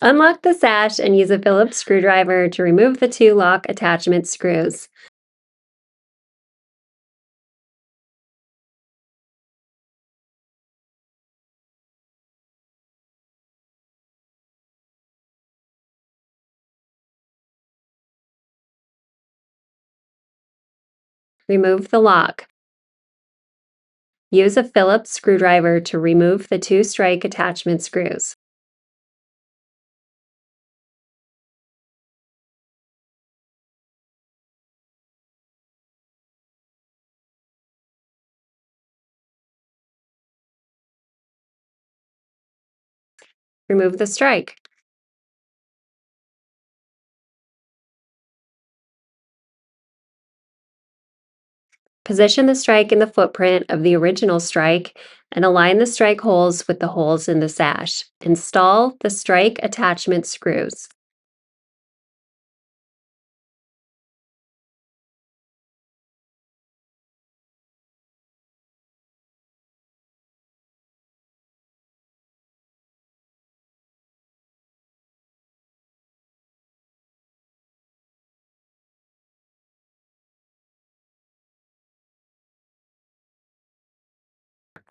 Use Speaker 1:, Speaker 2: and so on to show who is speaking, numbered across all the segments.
Speaker 1: Unlock the sash and use a Phillips screwdriver to remove the two lock attachment screws. Remove the lock. Use a Phillips screwdriver to remove the two strike attachment screws. Remove the strike. Position the strike in the footprint of the original strike and align the strike holes with the holes in the sash. Install the strike attachment screws.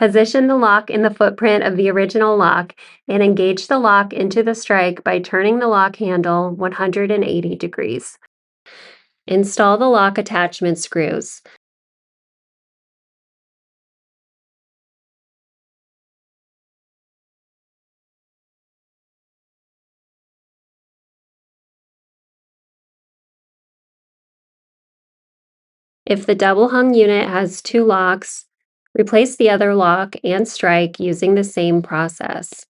Speaker 1: Position the lock in the footprint of the original lock and engage the lock into the strike by turning the lock handle 180 degrees. Install the lock attachment screws. If the double hung unit has two locks, replace the other lock and strike using the same process.